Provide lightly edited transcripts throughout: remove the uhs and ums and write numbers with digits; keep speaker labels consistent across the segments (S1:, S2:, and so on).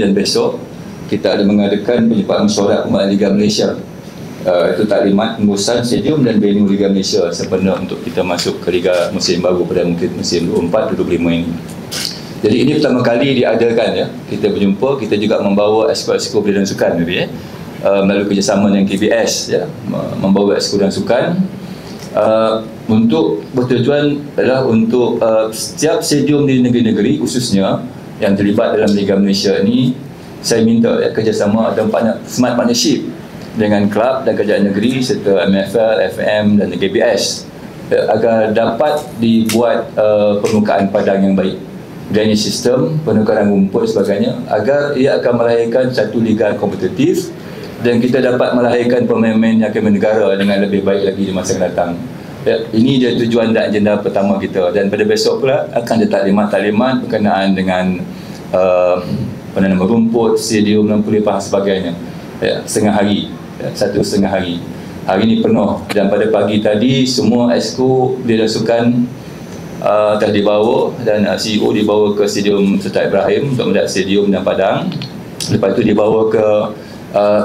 S1: dan besok kita ada mengadakan penyelenggaraan mesyuarat Perlumbaan Liga Malaysia. Itu taklimat pengurusan stadium dan venue Liga Malaysia sempena untuk kita masuk ke Liga musim baru pada mungkin musim 24-25 ini. Jadi ini pertama kali diadakan ya. Kita berjumpa, kita juga membawa ekskul belia dan sukan melalui kerjasama dengan KBS ya, membawa ekskul dan sukan untuk bertujuan adalah untuk setiap stadium di negeri-negeri khususnya yang terlibat dalam Liga Malaysia ini, saya minta ya, kerjasama dan smart partnership dengan kelab dan kerajaan negeri serta MFL, FM dan KBS agar dapat dibuat permukaan padang yang baik, drainage system, penukaran rumput sebagainya, agar ia akan melahirkan satu liga kompetitif dan kita dapat melahirkan pemain-pemain yang akan menegara dengan lebih baik lagi di masa yang datang. Ya, ini dia tujuan dan agenda pertama kita, dan pada besok pula akan ada taklimat-taklimat berkenaan dengan penanaman rumput, stadium dan pulipah sebagainya. Ya, setengah hari, ya, 1,5 hari. Hari ini penuh, dan pada pagi tadi semua exco belia dan sukan telah dibawa, dan CEO dibawa ke Stadium Sultan Ibrahim untuk melihat stadium dan padang. Lepas itu dibawa ke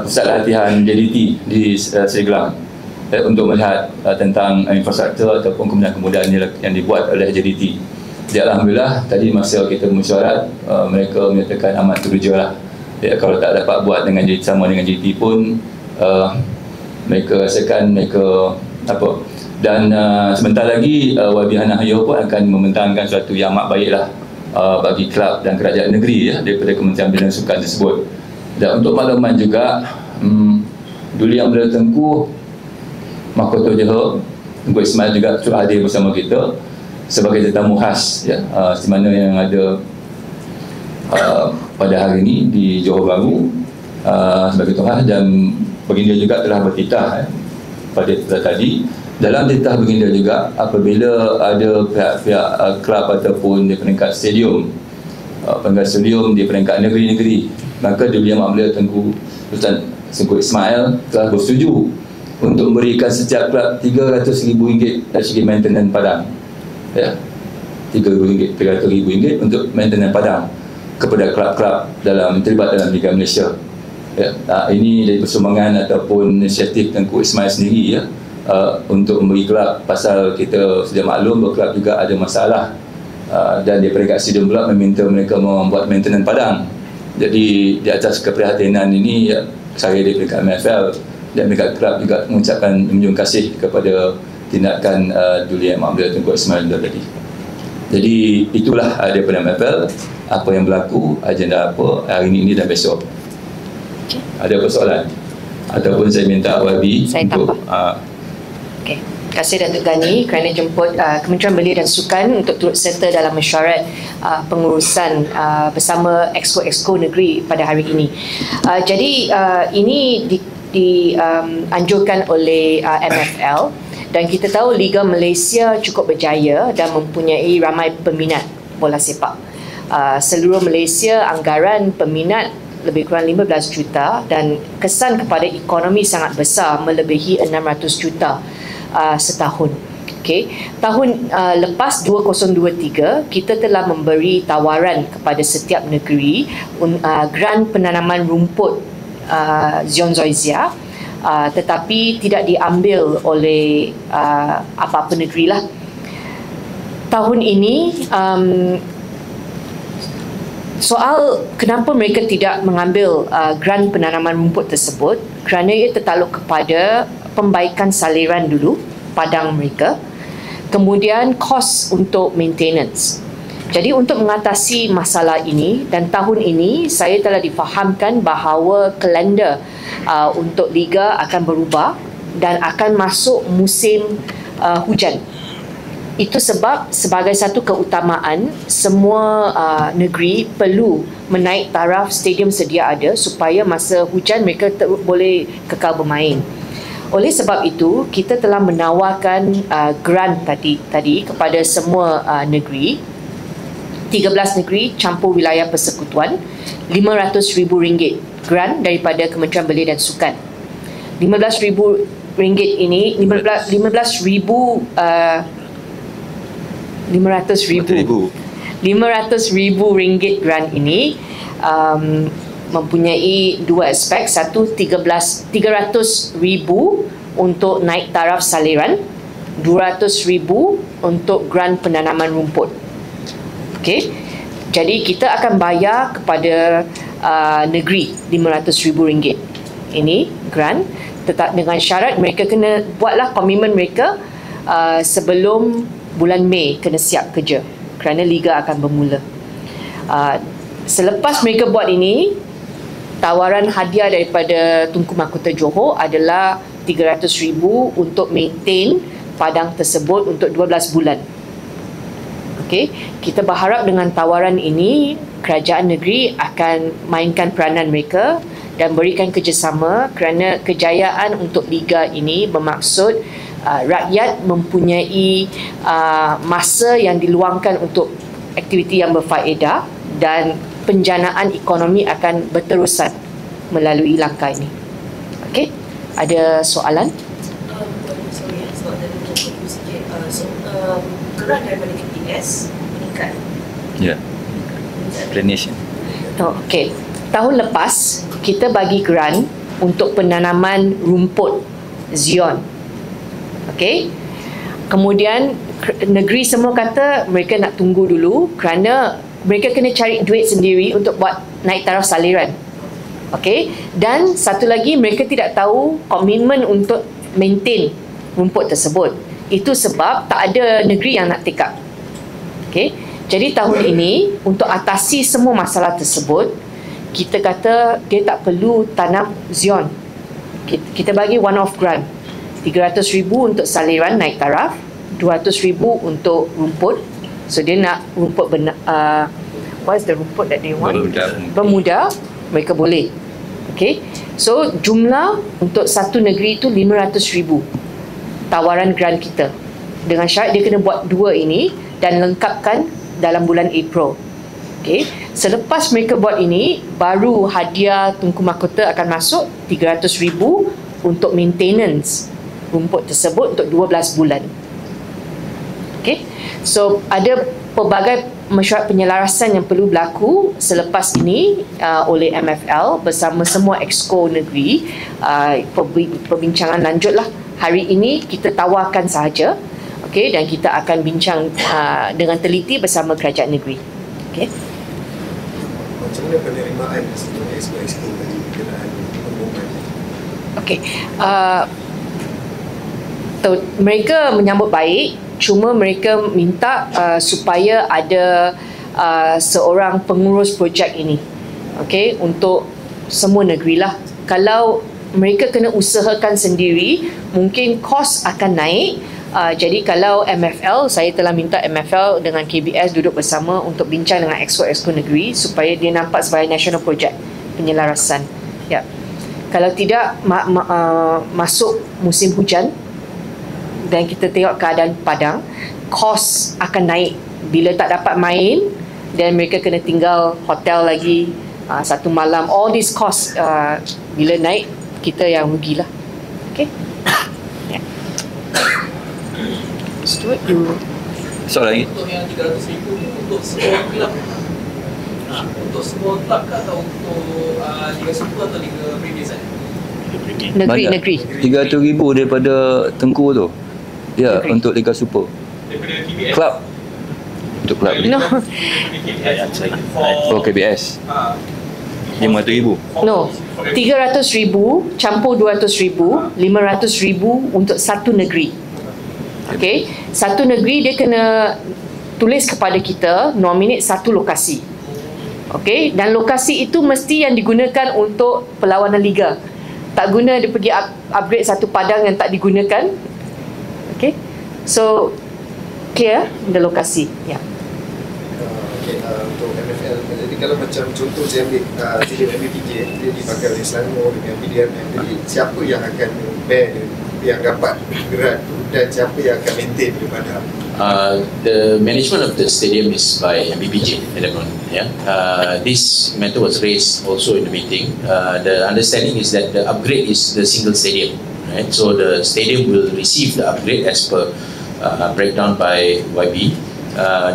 S1: pusat latihan JDT di Seri Gelang untuk melihat tentang infrastruktur ataupun kemudahan-kemudahan yang dibuat oleh JDT. Jadi Alhamdulillah tadi masa kita mesyuarat, mereka menyatakan amat teruja lah. Ya, kalau tak dapat buat dengan JDT sama dengan JDT pun, mereka rasakan mereka apa. Dan sebentar lagi YB Hana Hayyo pun akan membentangkan suatu yang amat baiklah bagi kelab dan kerajaan negeri ya, daripada Kementerian Belia dan Sukan tersebut. Dan untuk makluman juga, Duli Yang Mulia Tengku Mahkota Johor Tengku Ismail juga turut hadir bersama kita sebagai tetamu khas ya, di mana yang ada pada hari ini di Johor Bahru sebagai tuan, dan baginda juga telah bertitah pada tadi. Dalam titah baginda juga, apabila ada pihak-pihak kelab ataupun di peringkat stadium, di peringkat negeri-negeri, maka Duli Yang Mulia Tengku Sultan Tengku Ismail telah bersetuju untuk memberikan setiap kelab RM300,000 dari segi maintenance padang ya, RM300,000 untuk maintenance padang kepada kelab-kelab terlibat dalam Liga Malaysia ya. Ini dari persumbangan ataupun inisiatif Tengku Ismail sendiri ya, untuk memberi kelab, pasal kita sudah maklum bahawa kelab juga ada masalah dan di peringkat stadium pula meminta mereka membuat maintenance padang. Jadi di atas keprihatinan ini ya, saya di peringkat MFL dan peringkat kelab juga mengucapkan menjunjung kasih kepada tindakan Duli Yang Mulia Tengku Ismail tadi. Jadi itulah daripada MFL, apa yang berlaku, agenda apa hari ini dan besok. Okay. Ada persoalan ataupun saya minta YB untuk
S2: okay. Terima kasih Datuk Gani kerana jemput Kementerian Belia dan Sukan untuk turut serta dalam mesyuarat pengurusan bersama exco-exco negeri pada hari ini. Jadi ini dianjurkan oleh MFL, dan kita tahu Liga Malaysia cukup berjaya dan mempunyai ramai peminat bola sepak. Seluruh Malaysia anggaran peminat lebih kurang 15 juta dan kesan kepada ekonomi sangat besar, melebihi 600 juta setahun. Okay. Tahun lepas 2023 kita telah memberi tawaran kepada setiap negeri grant penanaman rumput Zion Zoysia, tetapi tidak diambil oleh apa-apa negeri lah. Tahun ini soal kenapa mereka tidak mengambil grant penanaman rumput tersebut, kerana ia tertakluk kepada pembaikan saliran dulu padang mereka, kemudian kos untuk maintenance. Jadi untuk mengatasi masalah ini, dan tahun ini saya telah difahamkan bahawa kalender untuk Liga akan berubah dan akan masuk musim hujan. Itu sebab sebagai satu keutamaan, semua negeri perlu menaik taraf stadium sedia ada supaya masa hujan mereka boleh kekal bermain. Oleh sebab itu, kita telah menawarkan grant tadi kepada semua negeri, 13 negeri campur wilayah persekutuan, RM500,000 grant daripada Kementerian Belia dan Sukan. RM15,000 ini, RM500,000 grant ini mempunyai dua aspek. Satu, 300,000 untuk naik taraf saliran, 200,000 untuk grant penanaman rumput. Okey. Jadi kita akan bayar kepada negeri RM500,000. Ini grant, tetap dengan syarat mereka kena buatlah komitmen mereka sebelum bulan Mei kena siap kerja kerana liga akan bermula. Selepas mereka buat ini, tawaran hadiah daripada Tunku Mahkota Johor adalah RM300,000 untuk maintain padang tersebut untuk 12 bulan. Okey, kita berharap dengan tawaran ini kerajaan negeri akan mainkan peranan mereka dan berikan kerjasama kerana kejayaan untuk liga ini bermaksud rakyat mempunyai masa yang diluangkan untuk aktiviti yang berfaedah dan penjanaan ekonomi akan berterusan melalui langkah ini. Okey, ada soalan?
S3: Sorry, sebab tadi kita sikit. Gerak daripada KPS meningkat.
S1: Ya. Draination.
S2: Okey. Tahun lepas kita bagi grant untuk penanaman rumput Zion. Okey. Kemudian negeri semua kata mereka nak tunggu dulu kerana mereka kena cari duit sendiri untuk buat naik taraf saliran. Okey. Dan satu lagi, mereka tidak tahu komitmen untuk maintain rumput tersebut. Itu sebab tak ada negeri yang nak take up. Okey. Jadi tahun ini untuk atasi semua masalah tersebut, kita kata dia tak perlu tanam Zion. Kita bagi one off grant. RM300,000 untuk saliran naik taraf, RM200,000 untuk rumput. So dia nak rumput what is the rumput that they want? Bermuda, mereka boleh. Okay. So jumlah untuk satu negeri itu RM500,000 tawaran grant kita. Dengan syarat dia kena buat dua ini dan lengkapkan dalam bulan April. Okay. Selepas mereka buat ini, baru hadiah Tunku Mahkota akan masuk RM300,000 untuk maintenance rumput tersebut untuk 12 bulan. Okay. So ada pelbagai mesyuarat penyelarasan yang perlu berlaku selepas ini oleh MFL bersama semua exco negeri. Perbincangan lanjutlah. Hari ini kita tawarkan sahaja. Okay, dan kita akan bincang dengan teliti bersama kerajaan negeri. Okay.
S4: Macam mana penerimaan exco tadi berkenaan pengumuman?
S2: Okay. Mereka menyambut baik, cuma mereka minta supaya ada seorang pengurus projek ini. Okay, untuk semua negeri lah. Kalau mereka kena usahakan sendiri, mungkin kos akan naik. Jadi kalau MFL, saya telah minta MFL dengan KBS duduk bersama untuk bincang dengan exco-exco negeri supaya dia nampak sebagai national project penyelarasan. Ya. Kalau tidak masuk musim hujan dan kita tengok keadaan padang, kos akan naik. Bila tak dapat main dan mereka kena tinggal hotel lagi satu malam, all these cost bila naik, kita yang rugilah. Okay. Yeah. Stuart,
S1: Soalan lagi?
S5: Untuk yang RM300,000 ni untuk semua kelab? Untuk semua kelab ke atau untuk Liga Super atau Liga Premier saja?
S2: negeri.
S1: RM300,000 daripada Tengku tu. Ya,
S2: Negeri.
S1: untuk Liga Super.
S5: Daripada KBS?
S1: Kelab. Untuk kelab ni.
S2: No,
S1: Oh, KBS. RM500,000.
S2: no. RM300,000 campur RM200,000, RM500,000 untuk satu negeri. Okey, satu negeri dia kena tulis kepada kita nominate satu lokasi. Okey, dan lokasi itu mesti yang digunakan untuk perlawanan liga. Tak guna dia pergi upgrade satu padang yang tak digunakan. Okey. So clear the lokasi. Ya. Yeah.
S4: Untuk MFL, jadi kalau macam contoh saya ambil stadium MBPJ, dia dipakai oleh Selangor dengan PDMM, jadi siapa yang akan bear yang dapat gerak dan siapa yang akan maintain daripada
S6: the management of the stadium is by MBPJ at the moment. Yeah, this matter was raised also in the meeting. The understanding is that the upgrade is the single stadium, right? So the stadium will receive the upgrade as per breakdown by YB.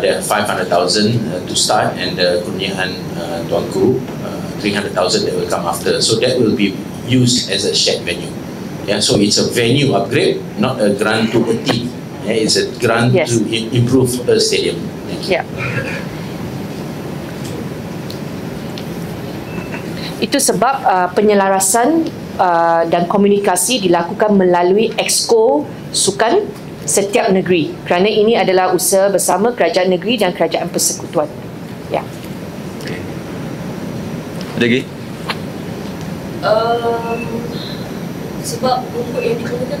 S6: There are 500,000 to start, and the kurniahan Tuanku 300,000 that will come after. So that will be used as a shared venue. Yeah, so it's a venue upgrade, not a grant to a team. Yeah, it's a grant
S2: Yes.
S6: to improve a stadium. Thank you.
S2: Ya. Itu sebab penyelarasan dan komunikasi dilakukan melalui exco sukan setiap negeri, kerana ini adalah usaha bersama kerajaan negeri dan kerajaan persekutuan. Ya.
S1: Ada lagi?
S3: Sebab rumput yang digunakan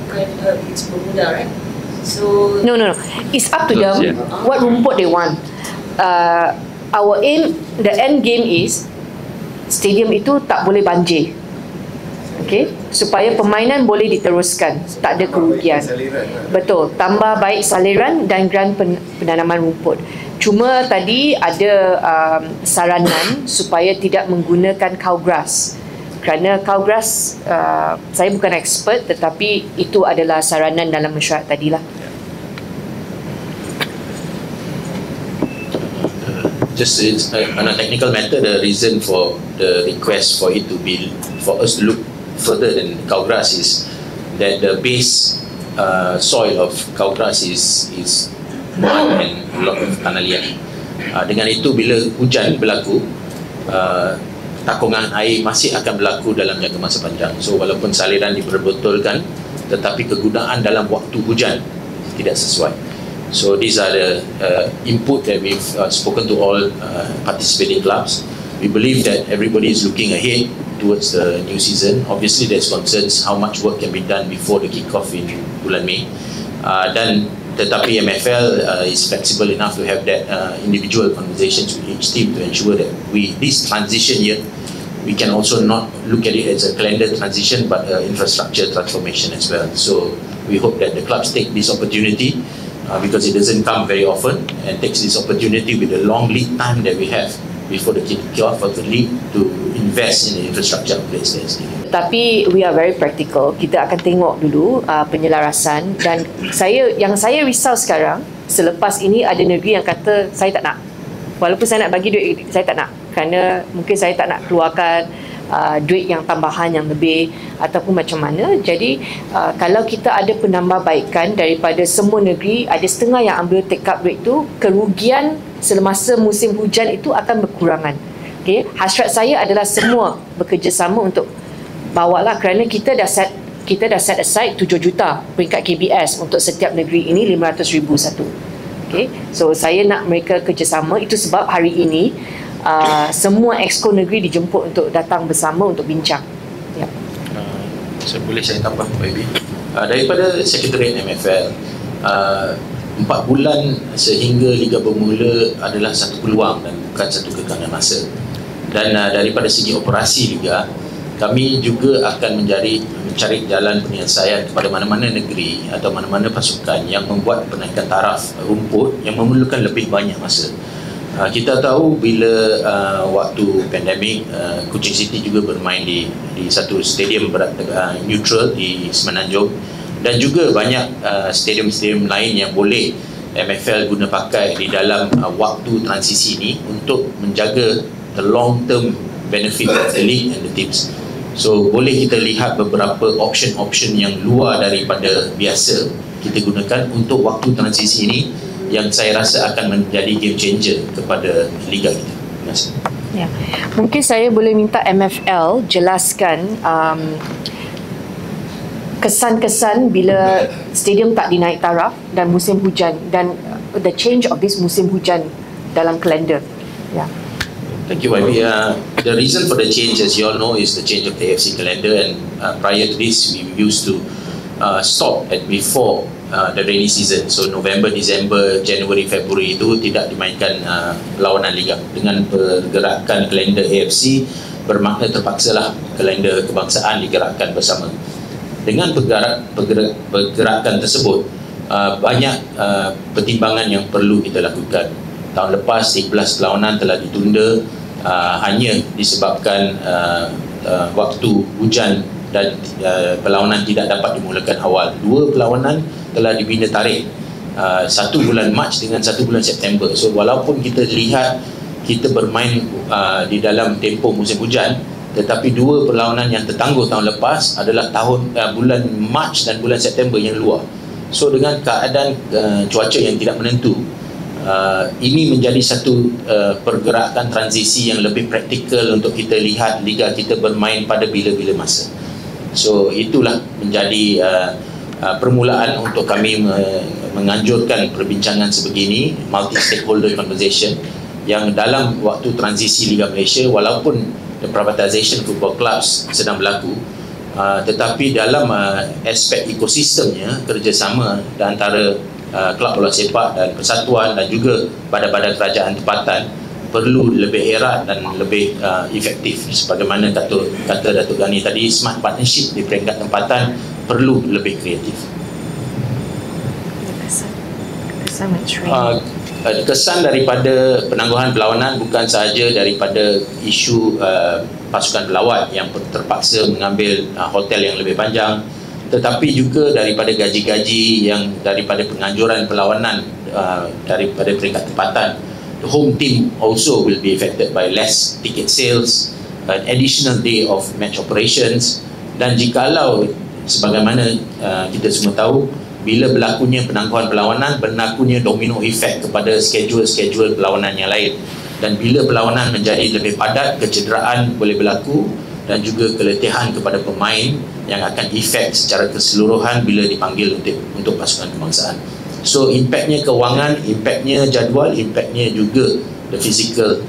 S3: bukan it's Bermuda, right? So
S2: No. It's up to them
S1: Yeah.
S2: what rumput they want. Our aim, the end game is stadium itu tak boleh banjir. Okay, supaya permainan boleh diteruskan, tak ada kerugian. Betul, tambah baik saliran dan grant penanaman rumput. Cuma tadi ada saranan supaya tidak menggunakan cow grass. Kerana cow grass, saya bukan expert, tetapi itu adalah saranan dalam mesyuarat tadilah.
S6: Just it's on a technical matter, the reason for the request for it to be, for us to look further than cow grass is that the base soil of cow grass is mud and a lot of tanah liat. Dengan itu bila hujan berlaku, takungan air masih akan berlaku dalam jangka masa panjang. So walaupun saliran diperbetulkan, tetapi kegunaan dalam waktu hujan tidak sesuai. So these are the input that we've spoken to all participating clubs. We believe that everybody is looking ahead towards the new season. Obviously there's concerns how much work can be done before the kick-off in bulan Mei. Dan tetapi MFL is flexible enough to have that individual conversations with each team to ensure that this transition year, we can also not look at it as a calendar transition but infrastructure transformation as well. So we hope that the clubs take this opportunity because it doesn't come very often, and takes this opportunity with the long lead time that we have before the kick-off of the league to invest in the infrastructure upgrades that is needed.
S2: Tapi we are very practical. Kita akan tengok dulu penyelarasan, dan yang saya risau sekarang, selepas ini ada negeri yang kata saya tak nak. Walaupun saya nak bagi duit, saya tak nak. Kerana mungkin saya tak nak keluarkan duit yang tambahan yang lebih ataupun macam mana. Jadi kalau kita ada penambahbaikan daripada semua negeri, ada setengah yang ambil take up rate tu, kerugian semasa musim hujan itu akan berkurangan. Okay? Hasrat saya adalah semua bekerjasama untuk bawalah, kerana kita dah set aside 7 juta peringkat KBS untuk setiap negeri ini, 500,000 satu. Okay? So saya nak mereka kerjasama. Itu sebab hari ini semua exco negeri dijemput untuk datang bersama untuk bincang. Ya.
S6: Saya tambah Pak Ibi. Daripada Sekretariat MFL, 4 bulan sehingga Liga bermula adalah satu peluang dan bukan satu kekangan masa. Dan daripada segi operasi Liga, kami juga akan mencari jalan penyelesaian kepada mana-mana negeri atau mana-mana pasukan yang membuat penaikan taraf rumput yang memerlukan lebih banyak masa. Kita tahu bila waktu pandemik, Kuching City juga bermain di satu stadium neutral di Semenanjung, dan juga banyak stadium-stadium lain yang boleh MFL guna pakai di dalam waktu transisi ini untuk menjaga the long term benefit of the league and the teams. So boleh kita lihat beberapa option yang luar daripada biasa kita gunakan untuk waktu transisi ini, yang saya rasa akan menjadi game changer kepada liga kita. Terima kasih.
S2: Ya. Mungkin saya boleh minta MFL jelaskan kesan-kesan bila stadium tak dinaik taraf dan musim hujan, dan the change of this musim hujan dalam kalender. Ya.
S6: Thank you, YB. The reason for the change, as you all know, is the change of the AFC calendar, and prior to this, we used to stop at before the rainy season. So November, December, January, February itu tidak dimainkan perlawanan liga. Dengan pergerakan kalender AFC, bermakna terpaksalah kalender kebangsaan digerakkan bersama. Dengan pergerakan tersebut, banyak pertimbangan yang perlu kita lakukan. Tahun lepas 11 perlawanan telah ditunda hanya disebabkan waktu hujan dan perlawanan tidak dapat dimulakan awal. 2 perlawanan telah dibina tarikh 1 bulan Mac dengan 1 bulan September. So walaupun kita lihat kita bermain di dalam tempoh musim hujan, tetapi dua perlawanan yang tertangguh tahun lepas adalah bulan Mac dan bulan September yang luar. So dengan keadaan cuaca yang tidak menentu, ini menjadi satu pergerakan transisi yang lebih praktikal untuk kita lihat liga kita bermain pada bila-bila masa. So itulah menjadi permulaan untuk kami menganjurkan perbincangan sebegini, multi stakeholder conversation, yang dalam waktu transisi Liga Malaysia, walaupun the privatisation football clubs sedang berlaku, tetapi dalam aspek ekosistemnya, kerjasama antara kelab bola sepak dan persatuan dan juga badan-badan kerajaan tempatan perlu lebih erat dan lebih efektif. Sebagaimana kata Datuk Ghani tadi, smart partnership di peringkat tempatan perlu lebih kreatif. Kesan daripada penangguhan perlawanan bukan sahaja daripada isu pasukan pelawat yang terpaksa mengambil hotel yang lebih panjang, tetapi juga daripada gaji-gaji yang daripada penganjuran perlawanan daripada peringkat tempatan. The home team also will be affected by less ticket sales, an additional day of match operations, dan jikalau sebagaimana kita semua tahu, bila berlakunya penangguhan perlawanan, berlakunya domino effect kepada schedule perlawanan yang lain, dan bila perlawanan menjadi lebih padat, kecederaan boleh berlaku dan juga keletihan kepada pemain yang akan efek secara keseluruhan bila dipanggil untuk pasukan kebangsaan. So impactnya kewangan, impactnya jadual, impactnya juga the physical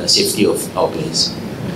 S6: safety of our players.